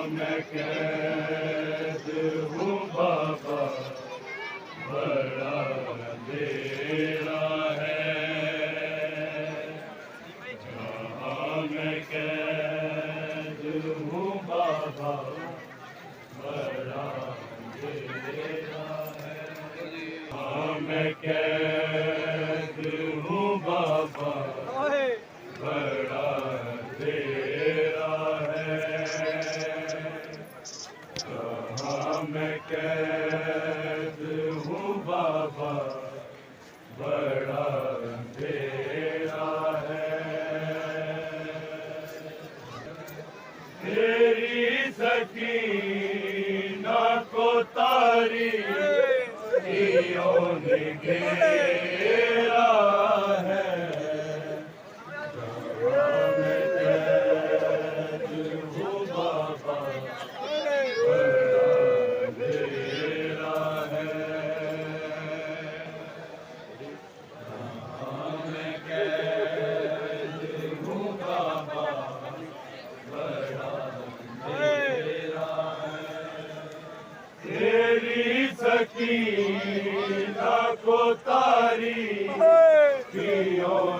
मैं कैद हूँ बाबा, बड़ा अंधेरा है। जहाँ मैं कैद हूँ बाबा, बड़ा अंधेरा है। हाँ मैं कैद हूँ बाबा, बड़ा अंधेरा है। कहाँ मैं कैद हूँ बाबा, बड़ा अंधेरा है। तेरी सकीना को तारीकियों ने घेरा है। कहाँ मैं कैद हूँ बाबा, बड़ा अंधेरा है। कहाँ मैं कैद हूँ बाबा, बड़ा अंधेरा है। तेरी सकीना को तारीकियों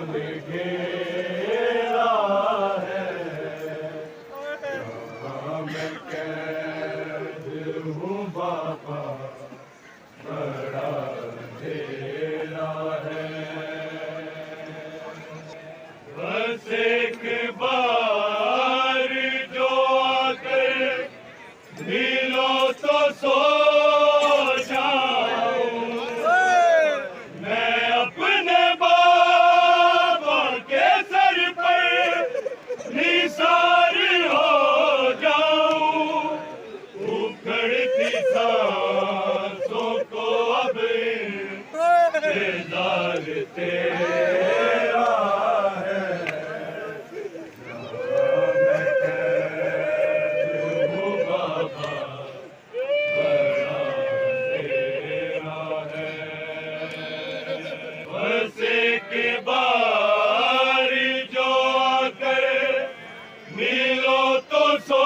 ने घेरा है। कहाँ मैं कैद हूँ बाबा, बड़ा अंधेरा है। बस एक बार जो आकर मिलो तो सो जाऊं, मैं अपने बाबा के सर पर निसार हो जाऊं। उखड़ती सांसों को अब इंतजार तेरा है। मैं कैद हूँ बाबा, बड़ा अंधेरा है। बस एक बार जो आकर मिलो तो सो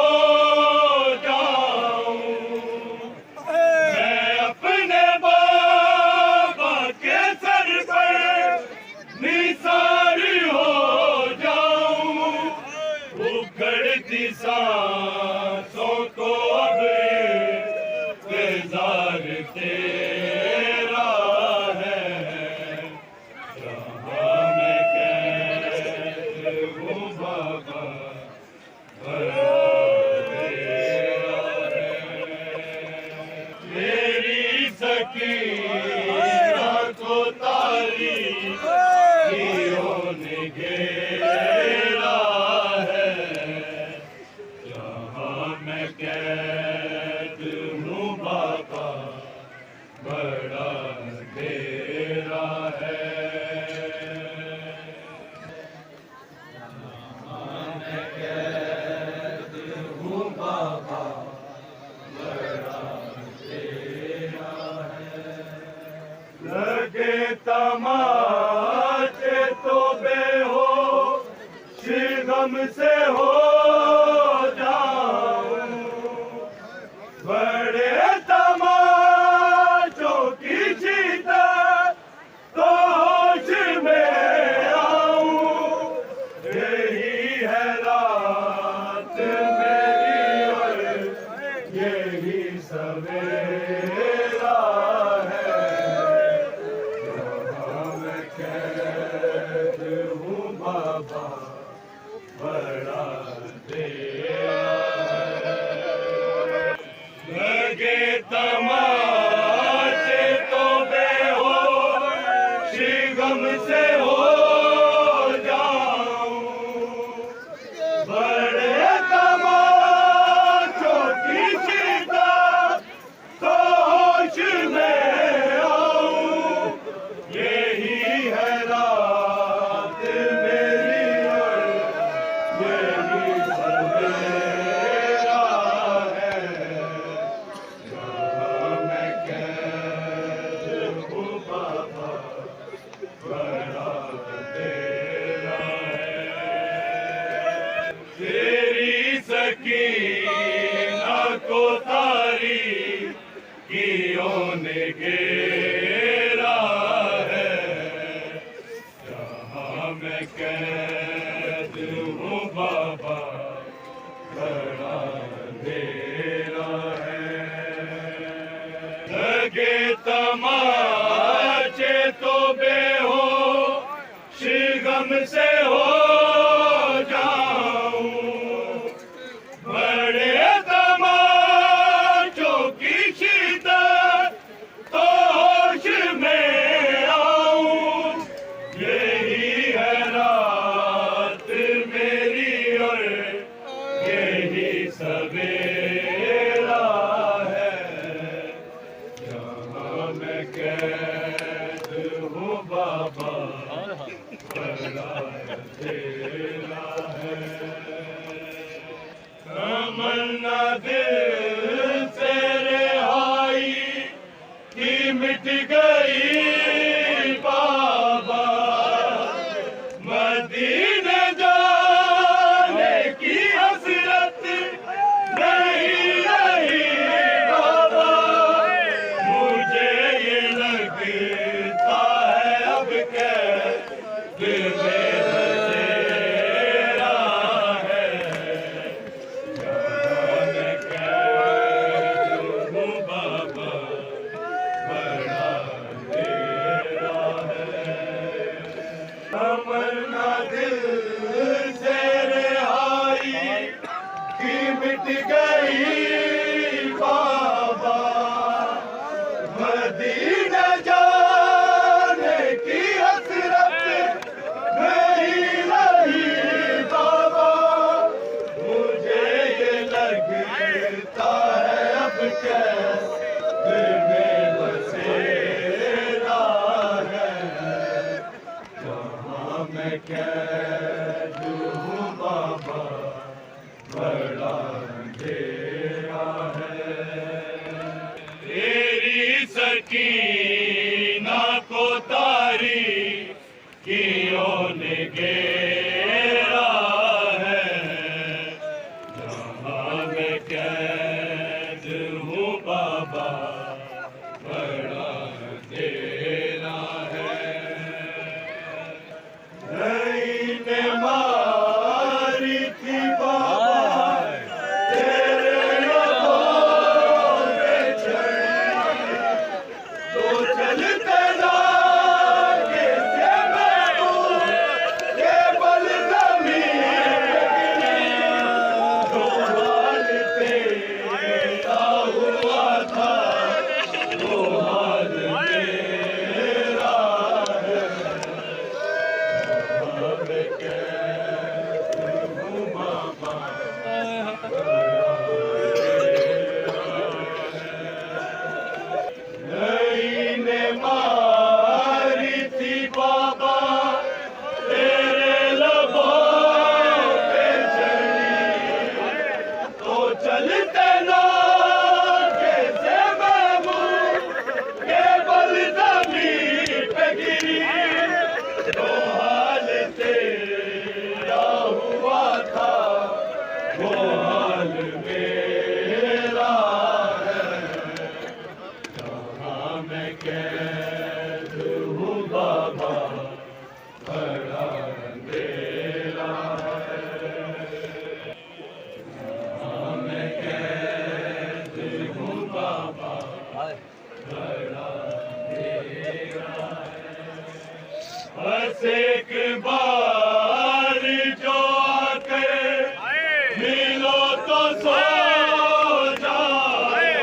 जाऊं, मैं अपने बाबा के सर पर निसार हो जाऊं। उखड़ती सांसों को अब इंतजार तेरा है। जहाँ मैं कैद हूँ बाबा, बड़ा अंधेरा है। मेरी सकीना को तारीकियों ने घेरा है। जहाँ मैं कैद हूँ बाबा, बड़ा अंधेरा है। जहाँ मैं कैद हूँ बाबा, बड़ा अंधेरा है। लगे तमाचे तो बेहोश गम से हो जाऊं, बड़े तमाचों की जीता तो होश में आऊं। यही है रात मेरी और यही सवेरा है। जहाँ मैं कैद हूँ बाबा, बड़ा अंधेरा है। लगे तमाचे तो बेहोश गम से हो जाऊं, बड़े तमाचों की चिता तो होश में आऊं। यही है रात मेरी और यही सवेरा है। जहाँ घेरा है, जहाँ मैं कैद हूँ बाबा बड़ा अंधेरा है। लगे तमाचे तो बेहोश गम से हो जाऊं, बड़े तमाचों की शिद्दत तो होश में आऊं। यही है रात मेरी और यही सवेरा है, जहाँ मैं कैद हूँ बाबा बड़ा अंधेरा है। तमन्ना दिल से रिहाई की मिट गई बाबा, मदीने जाने की हसरत नहीं रही बाबा। मुझे ये लगता है अब कैद में बसेरा है, जहाँ मैं कैद हूँ बाबा बड़ा अंधेरा है। तमन्ना दिल से रिहाई की मिट गई बाबा, मदीना जाने की हसरत नहीं रही बाबा। मुझे ये लगता है अब कैद में बसेरा है, जहाँ मैं कैद हूँ बाबा बड़ा अंधेरा है। तेरी सकीना को तारीकियों ने घेरा है, जहाँ मैं कैद हूँ बाबा बड़ा अंधेरा है। नहीं ने मारी थी बाबा तेरे लबों पे छड़ी, तो चलते लागे से महबूब के बल ज़मीन पे गिरी। जो हाल तेरा हुआ था वो हाल मेरा है, जहाँ मैं कैद हूँ बाबा नहीं ने मारी थी बाबा तेरे लबों पे छड़ी, तो चलते लागे से महबूब के बल ज़मीन पे गिरी। जो हाल तेरा हुआ था वो हाल मेरा है, जहाँ मैं कैद हूँ बाबा बड़ा अंधेरा है, जहाँ मैं कैद हूँ बाबा बड़ा अंधेरा है। बस एक बार जो आकर मिलो तो सो जाओ,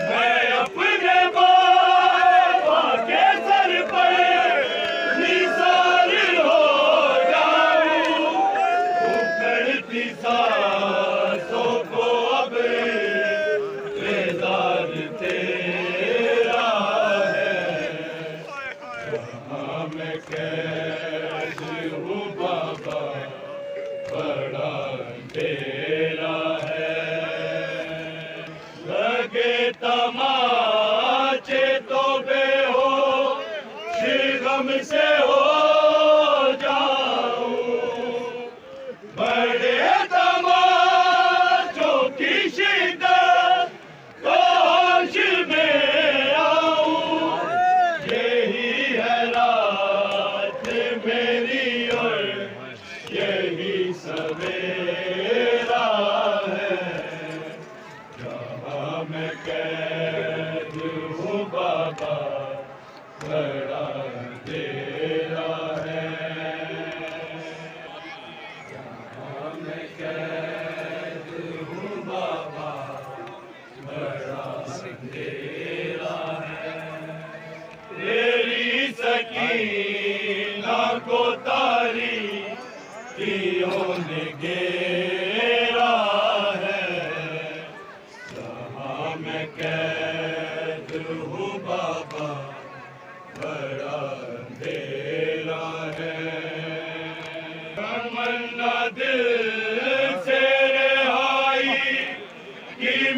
मैं अपने बाबा के सर पर निसार हो जाऊं। उखड़ती सांसों को अब इंतजार तेरा है, जहाँ मैं कैद हूँ बाबा बड़ा अंधेरा है। लगे तमाचे तो बेहोश गम से हो जाऊं, बड़े तमाचों की शिद्दत तो होश में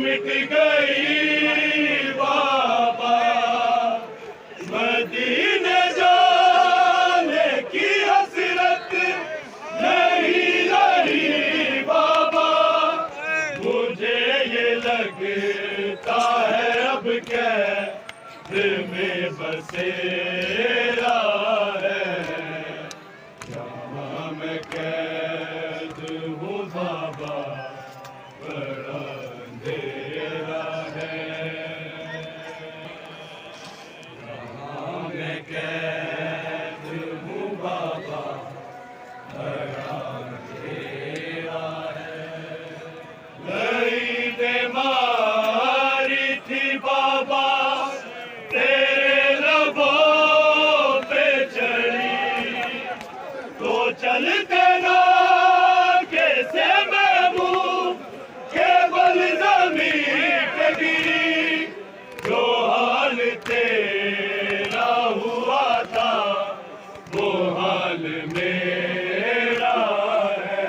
मिट गई बाबा, मदीने जाने की हसरत नहीं रही बाबा। मुझे ये लगता है अब कैद में बसेरा है, यहाँ मैं कैद हूँ बाबा, बड़ा अंधेरा है। यहाँ मैं कैद हूँ बाबा, बड़ा अंधेरा है। लई मारी थी बाबा, तेरे लबों पे चढ़ी, तो चलते ना कैसे महबूब केवल ज़मीन पे गिरी। जो हाल तेरा हुआ था वो हाल मेरा है,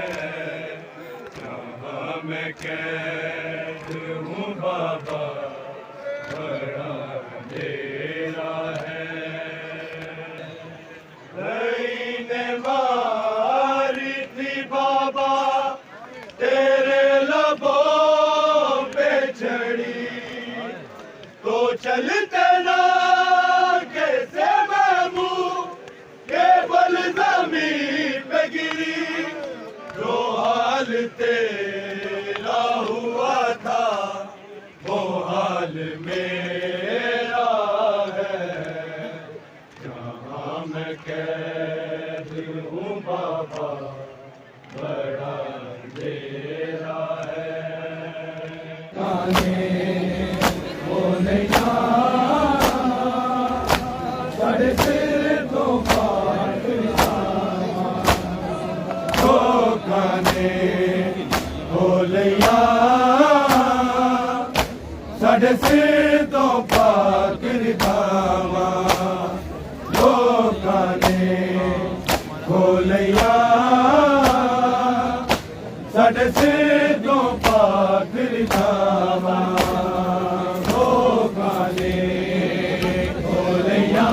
जहाँ मैं कैद हूँ बाबा, बड़ा अंधेरा है। लई मारी थी बाबा, तेरे लबों पे चढ़ी, तो चलते ना कैसे महबूब केवल ज़मीन पे गिरी। जो हाल तेरा हुआ था वो हाल मेरा है, जहाँ मैं कैद हूँ बाबा, बड़ा अंधेरा है। साढ़े सिर तो काने बोलिया, साढ़े सिर तो पाकर दामा, लोकां ने बोलिया, साढ़े सिर तो पाकर दामा, लोकां ने बोलिया,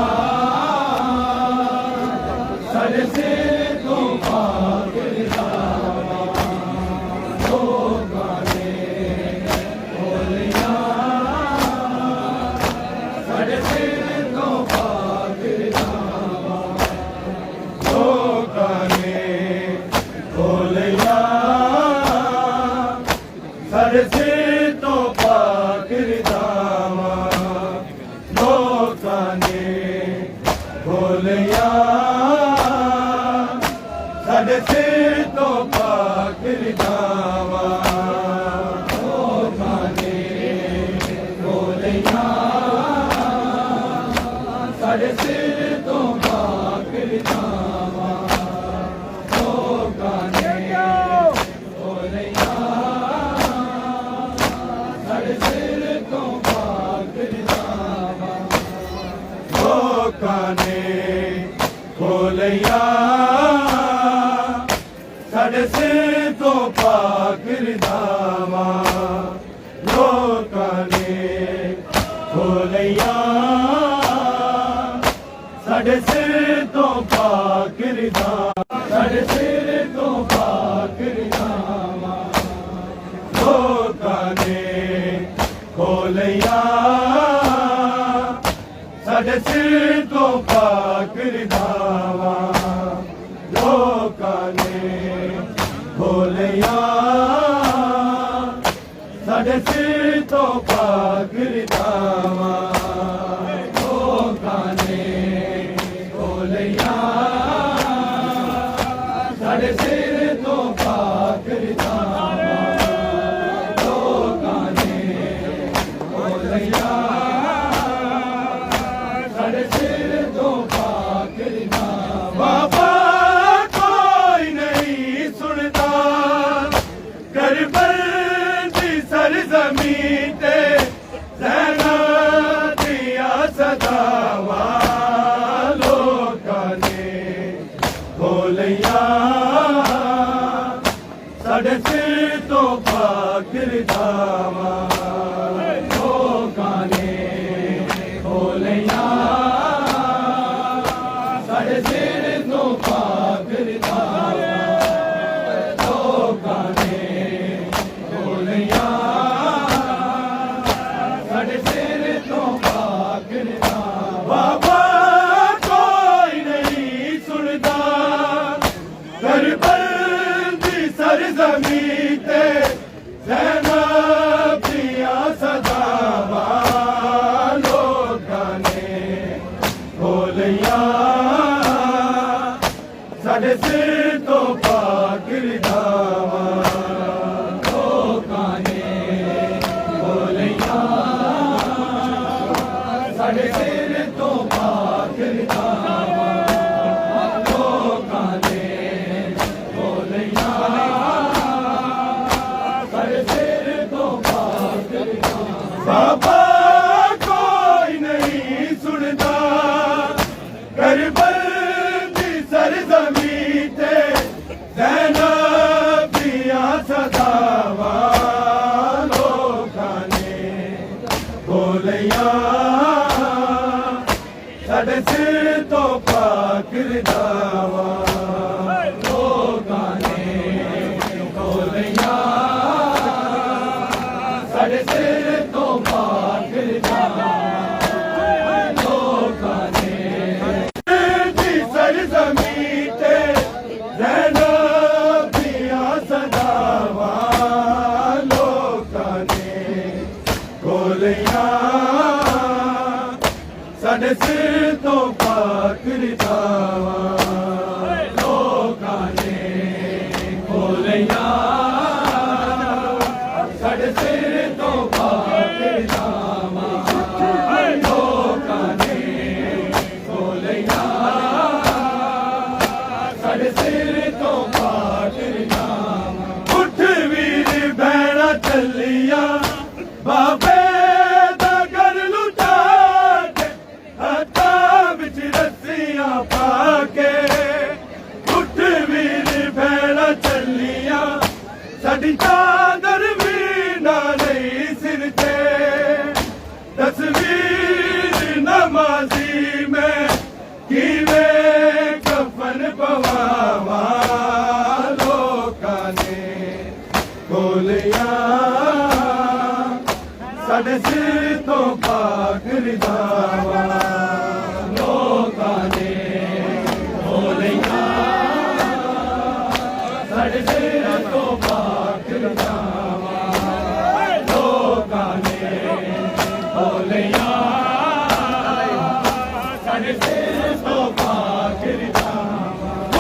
साढ़े सिर तो पाकर दामा, लोकां ने बोलिया, साढ़े सिर तो पाकर दामा, लोकां ने बोलिया, साढ़े सिर तो पाकर दामा, लोकां ने बोलिया, साढ़े सिर तो पाकर दामा, लोकां ने बोलिया, साढ़े सिर तो पाकर दामा, लोकां ने बोलिया, साढ़े सिर तो पाकर दामा, लोकां ने बोलिया, साढ़े सिर तो पाकर दामा, लोकां ने बोलिया, साढ़े सिर तो पाकर दामा, साढ़े सिर तो पाकर दामा, लोकां ने बोलिया, साढ़े सिर तो पाकर दामा, लोकां ने बोलिया, साढ़े सिर तो पाकर दामा, लोकां ने बोलिया, साढ़े सिर तो पाकर दामा, लोकां ने बोलिया, साढ़े सिर तो पाकर दामा। बाबा कोई नहीं सुनता करबल दी सरज़मीं ते ज़ैना दिया सदावा, लोकां ने बोलिया, साढ़े सिर तो पाकर दामा, बाबा कोई नहीं सुनता करबल दी सरजमी ते ज़ैनब दियां सदावां लोकां ने बोलियां साडे सिर तो पाक दावा लोकां ने बोलियां साडे सिर तो पाक दावा लोकां ने दी सरजमी ते ज़ैनब दियां सदावां लोकां ने बोलियां साडे सिर तो पाक दावा लोकां ने बोलियां साडे सिर तो पाक दावा लोकां ने बोलियां साडे सिर तो पाक दावा उठ वीर भैणा चलिया बाबे दा घर लुटा के हत्थां विच रस्सियां पाके उठ वीर भैणा चलिया साडी चादर भी ना नहीं सिर ते तस्वीर नमाजी में किवें कफन पवावा लोकां ने बोलियां साडे सिर तो पाक दावा लोकां ने बोलियां साडे सिर तो पाक दावा लोकां ने बोलियां साडे सिर तो पाक दावा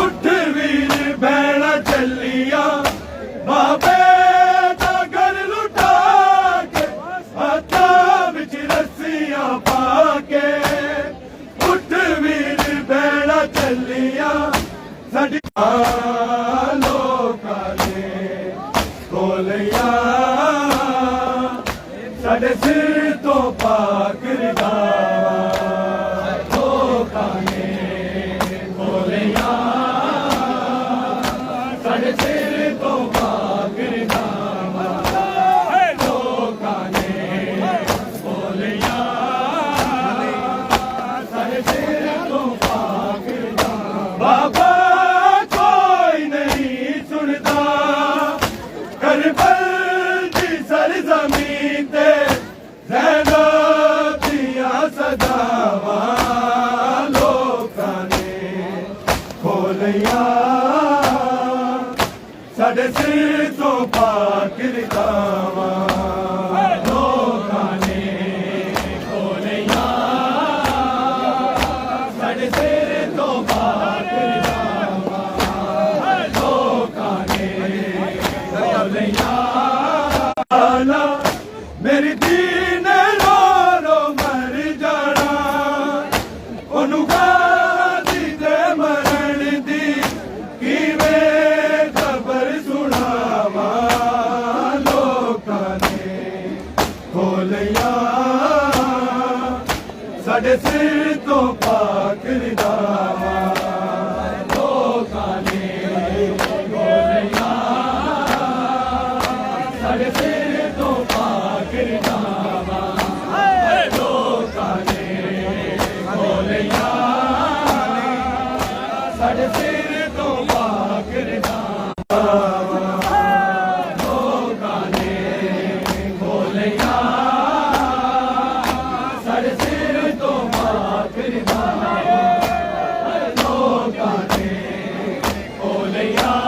उठ वीर भैणा चलिया बाबे दा घर लुटा के हत्थां विच रस्सियां पाके उठ वीर भैणा चलिया साडी लोकां ने बोलियां साडे सिर तो पाक दावा लोकां ने बोलियां साडे सिर तो पाक दावा लोकां ने बोलियां साडे सिर तो पाक दावा बाबा कोई नहीं सुनता करबल दी सरजमी ते ज़ैनब दियां सदावां लोकां ने बोलियां साडे सिर तो पाक दावा लोकां ने बोलियां साडे सिर तो पाक दावा लोकां ने बोलियां मेरी दीन रो रो मर जाना ओनू गादी ते मरण दी किवें खबर सुनावा लोकां ने बोलियां साडे सिर तो पाक दावा लोकां ने बोलियां साडे सिर तो पाक दावा लोकां ने बोलियां साडे सिर तो पाक दावा लोकां ने बोलियां साडे सिर तो पाक दावा लोकां ने बोलियां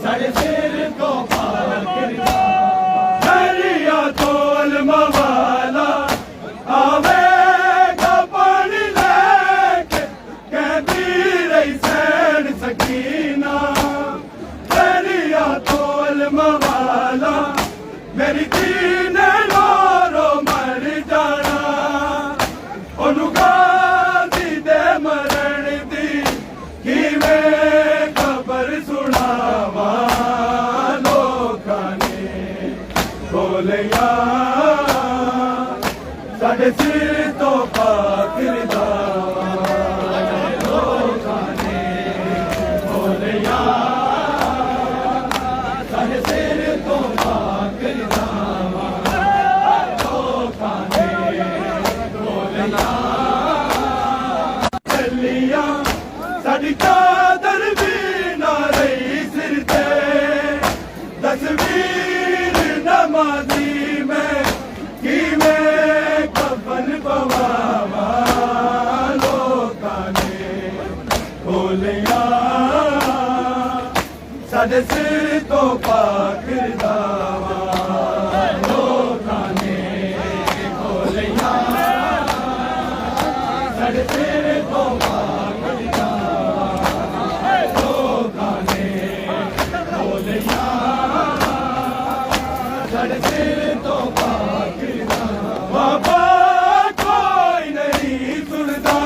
साडे सिर तो पाक दरिया तोल मवाला आवेगा पानी लेके कहती रही सैन सकीना दरिया तोल मवाला मेरी दीन रो रो मर जाना ओनू गादी दे मरण दी किवें खबर सुनावा लोकां ने ਭੋਲਿਆ ਸਾਡੇ ਸਿਰ ਤੋਂ ਪਾਕ ਰਜ਼ਾਵਾ ਲੋਕਾਂ ਨੇ ਭੋਲਿਆ ਸਾਡੇ ਸਿਰ ਤੋਂ ਪਾਕ ਰਜ਼ਾਵਾ ਲੋਕਾਂ ਨੇ ਭੋਲਿਆ ਚੱਲੀਆਂ ਸਾਡੀ ਚਾਦਰ ਵੀ ਨਾ ਰਹੀ ਸਿਰ ਤੇ ਤਸਵੀਰ ਨਮਾਜ਼ੀ ਮੈਂ ਕਿਵੇਂ ਕਫਨ ਪਵਾਵਾਂ ਲੋਕਾਂ ਨੇ ਖੋਲਿਆ ਸਾਡੇ ਸਿਰ ਤੋਂ ਪਾਕ ਰਜ਼ਾਵਾ ਲੋਕਾਂ ਨੇ ਖੋਲਿਆ ਸਾਡੇ ਸਿਰ ਤੋਂ ਪਾਕ ਰਜ਼ਾਵਾ ਲੋਕਾਂ ਨੇ ਖੋਲਿਆ ਸਾਡੇ ਸਿਰ ਤੋਂ ਪਾਕ ਰਜ਼ਾਵਾ ਬਾਬਾ ਕੋਈ ਨਹੀਂ ਸੁਣਦਾ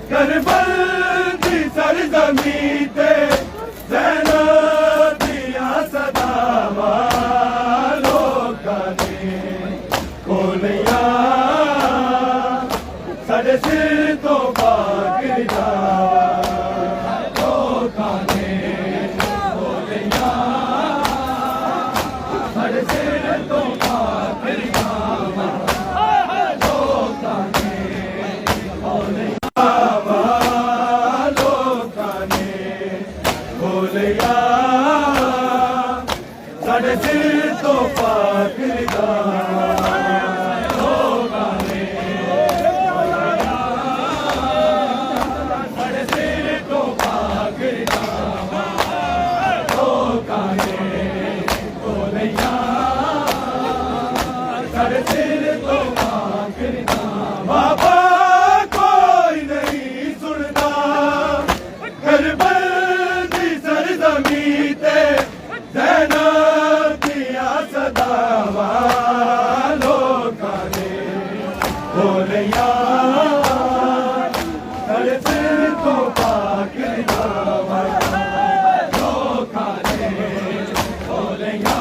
ਕਰਬਲ ਦੀ ਸਰਜ਼ਮੀਂ ਤੇ ਜ਼ੈਨਬ ਦੀਆਂ ਸਦਾਵਾਂ ਲੋਕਾਂ ਨੇ ਖੋਲਿਆ ਸਾਡੇ ਸਿਰ ਤੋਂ ਪਾਕ ਰਜ਼ਾਵਾ ਲੋਕਾਂ ਨੇ ਖੋਲਿਆ ਸਾਡੇ ਸਿਰ ਤੋਂ ਪਾਕ ਰਜ਼ਾਵਾ ਲੋਕਾਂ ਨੇ ਖੋਲਿਆ ਲੋਕਾਂ ਨੇ ਖੋਲਿਆ ਸਾਡੇ ਸਿਰ ਤੋਂ ਪਾਕ ਰਜ਼ਾਵਾ ਲੋਕਾਂ ਨੇ ਸਾਡੇ ਸਿਰ ਤੋਂ ਪਾਕ ਰਜ਼ਾਵਾ ਲੋਕਾਂ ਨੇ ਖੋਲਿਆ ਸਾਡੇ ਸਿਰ ਤੋਂ ਪਾਕ ਰਜ਼ਾਵਾ ਬਾਬਾ ਕੋਈ ਨਹੀਂ ਸੁਣਦਾ ਕਰਬਲ ਦੀ ਸਰਜ਼ਮੀਂ ਤੇ ਜ਼ੈਨਬ ਦੀਆਂ ਸਦਾਵਾਂ ਲੋਕਾਂ ਨੇ ਖੋਲਿਆ ਸਾਡੇ ਸਿਰ ਤੋਂ ਪਾਕ ਰਜ਼ਾਵਾ ਲੋਕਾਂ ਨੇ ਖੋਲਿਆ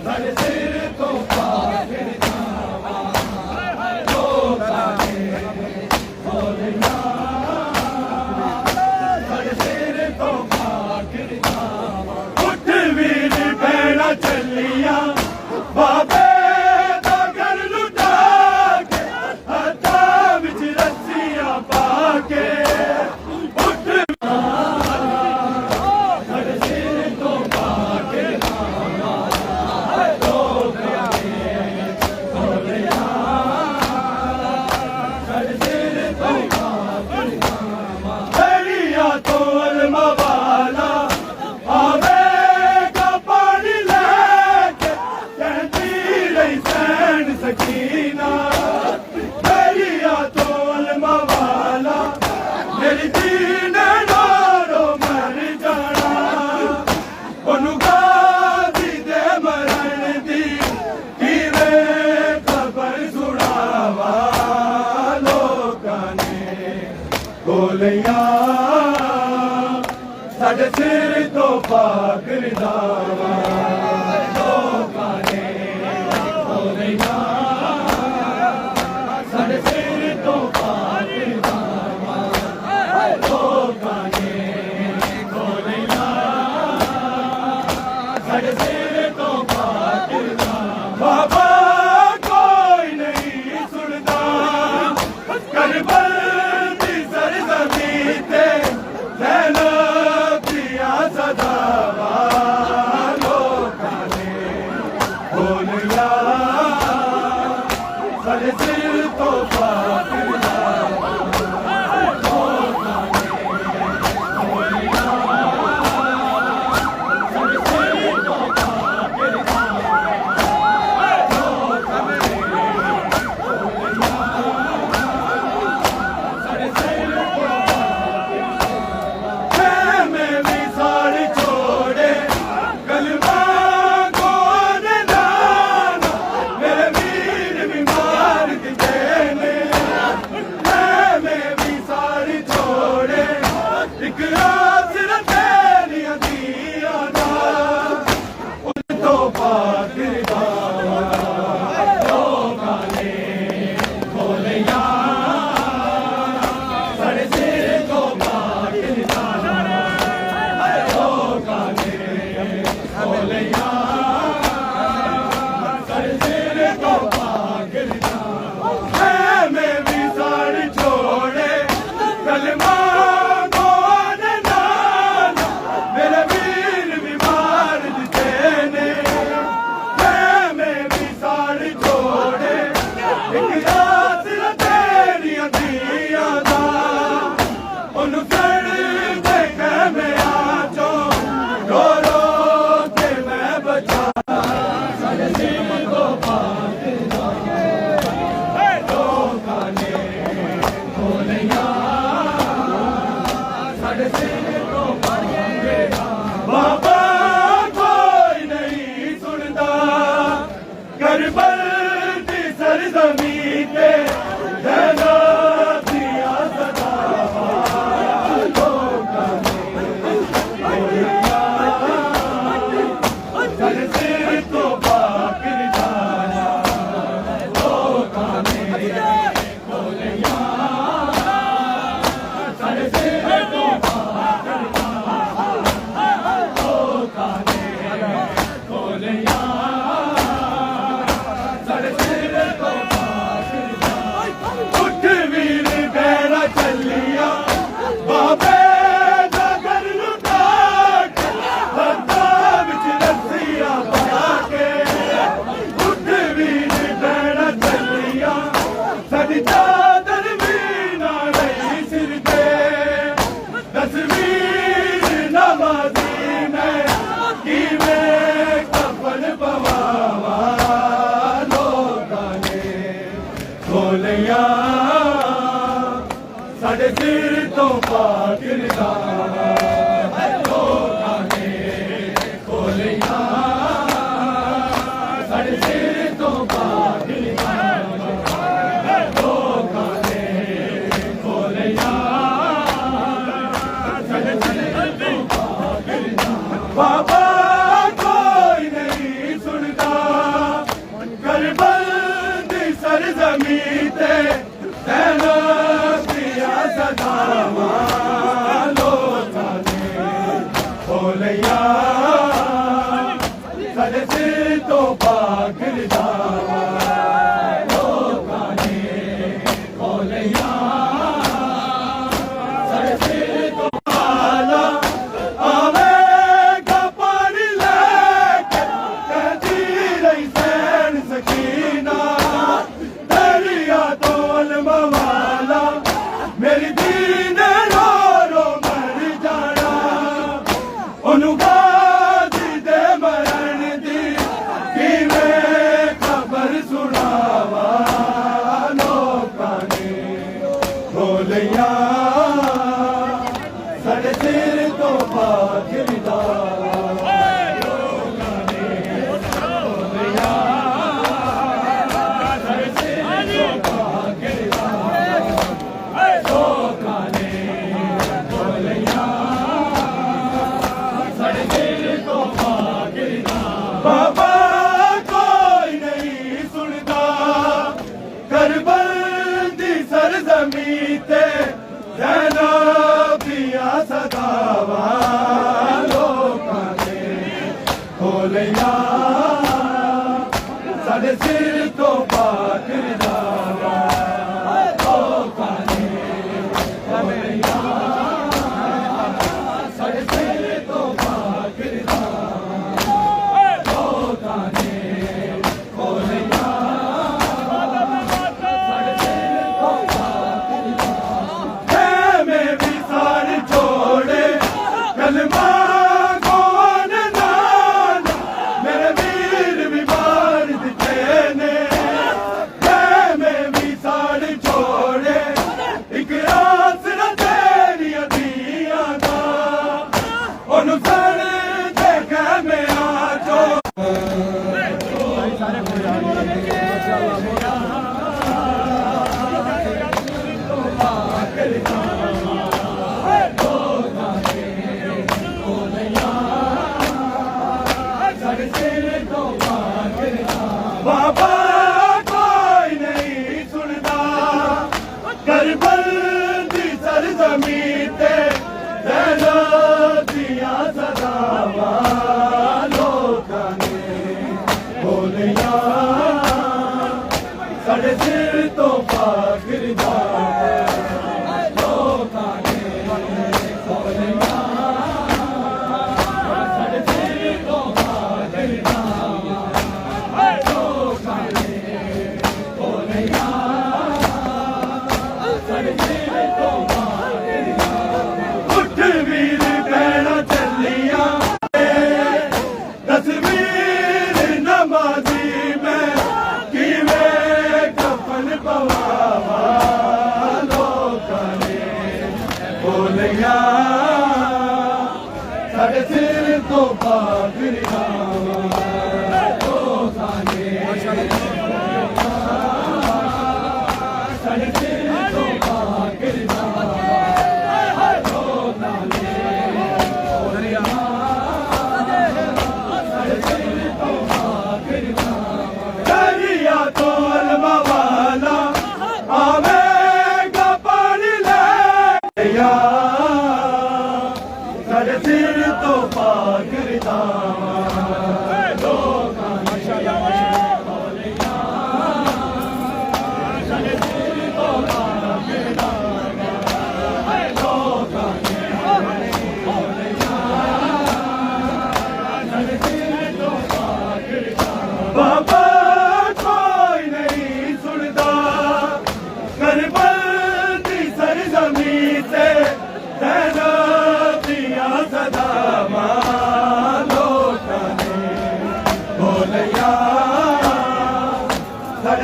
ਸਾਡੇ ਸਿਰ ਤੋਂ ਪਾਕ ਰਜ਼ਾਵਾ ਲੋਕਾਂ ਨੇ ਖੋਲਿਆ ਸਾਡੇ ਸਿਰ ਤੋਂ ਪਾਕ ਰਜ਼ਾਵਾ ਉੱਠ ਵੀਰ ਭੈਣਾਂ ਚੱਲੀਆਂ ਬਾਬੇ ਦਾ ਘਰ ਲੁਟਾ ਕੇ ਹੱਥਾਂ ਵਿੱਚ ਰੱਸੀਆਂ ਪਾ ਕੇ ਉੱਠ ਸਾਡੇ ਸਿਰ ਤੋਂ ਪਾਕ ਰਜ਼ਾਵਾ ਲੋਕਾਂ ਨੇ ਖੋਲਿਆ ਸਾਡੇ ਸਿਰ ਤੋਂ ਪਾਕ ਰਜ਼ਾਵਾ ਬੜੀਆਂ ਤੋਂ ਅਲਮਾ ਵਾਲਾ ਆਵੇਗਾ ਪਾਣੀ ਲੈ ਕੇ ਕਹਿੰਦੀ ਲਈ ਸੈਨ ਸਕੀਨਾ ਬੜੀਆਂ ਤੋਂ ਅਲਮਾ ਵਾਲਾ ਮੇਰੀ ਦੀਨ ਨਾਲੋਂ ਮਰ ਜਾਣਾ ਉਹਨੂੰ ਗਾਜ਼ੀ ਦੇ ਮਰਨ ਦੀ ਕਿਵੇਂ ਖਬਰ ਸੁਣਾਵਾ ਲੋਕਾਂ ਨੇ ਖੋਲਿਆ ਸਾਡੇ ਸਿਰ ਤੋਂ ਪਾਕ ਰਜ਼ਾਵਾ ਲੋਕਾਂ ਨੇ ਖੋਲਿਆ ਸਾਡੇ ਸਿਰ ਤੋਂ ਪਾਕ ਰਜ਼ਾਵਾ ਲੋਕਾਂ ਨੇ ਖੋਲਿਆ ਸਾਡੇ ਸਿਰ ਤੋਂ ਪਾਕ ਰਜ਼ਾਵਾ ਬਾਬਾ ਕੋਈ ਨਹੀਂ ਸੁਣਦਾ ਕਰਬਲ ਦੀ ਸਰਜ਼ਮੀਂ ਤੇ ਜ਼ੈਨਬ ਦੀਆਂ ਸਦਾਵਾਂ ਲੋਕਾਂ ਨੇ ਖੋਲਿਆ ਸਾਡੇ ਸਿਰ ਤੋਂ ਪਾਕ ਰਜ਼ਾਵਾ ਲੋਕਾਂ ਨੇ ਖੋਲਿਆ ਸਾਡੇ ਸਿਰ ਤੋਂ ਪਾਕ ਰਜ਼ਾਵਾ पाक लोकां ने खोलिया साढ़े सिर तो पाक लोकां ने खोलिया साढ़े सिर तो पाक मैं भी साड़ी छोड़े कलमा बाबा कोई नहीं सुनता करबल की सरजमीं पे जैनब दिया सदा लोकां ने खोलिया साढ़े सिर तो पाक जाना लोकां ने खोलिया साढ़े सिर तो पाक चलिया बाबे नगर लुटा के बंदा विच रस्सियां पा के उठ वीर बैना चलिया साडी चादर भी ना रही सिर ते तस्वीर नमाजी मैं किवें कफन पवावा लोकां ने खोलिया साढ़े सिर तो पाक लोकां ने खोलिया साढ़े सिर तो पाक लोकां ने खोलिया साढ़े सिर तो पाक बाबा कोई नहीं सुनता करबल दी सरजमीं ते सदावा लोकां ने खोलिया साढ़े सिर तो पाक जावा लोकां ने खोलिया साढ़े सिर तो आला आवेगा पानी लेके कहती रही सैन सकीना दरिया तो अलमवाला मेरी दीन रो रो मर जाना ओनू गाजी दे मरण दी किवें खबर सुनावा लोकां ने खोलिया साढ़े सिर तो पाक लोकां ने खोलिया साढ़े सिर तो पाक लोकां ने खोलिया साढ़े सिर तो पाक बाबा कोई नहीं सुनता करबल दी सरजमीं ते जैनब दिया सदावा लोकां ने खोलिया साढ़े सिर तो पाक लोकां ने खोलिया साढ़े सिर तो पाक लोकां ने खोलिया साढ़े सिर तो पाक मैं भी साड़ी छोड़े कलमा कौन नान मेरे वीर भी मार दिते ने मैं भी साड़ी छोड़े एक रात न तेरी दिया दा ओनू सड़ देखे मैं आजो साढ़े सिर तो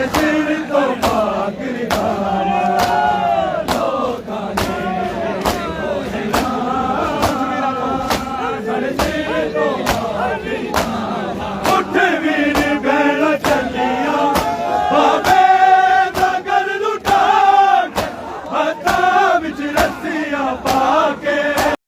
सिर तो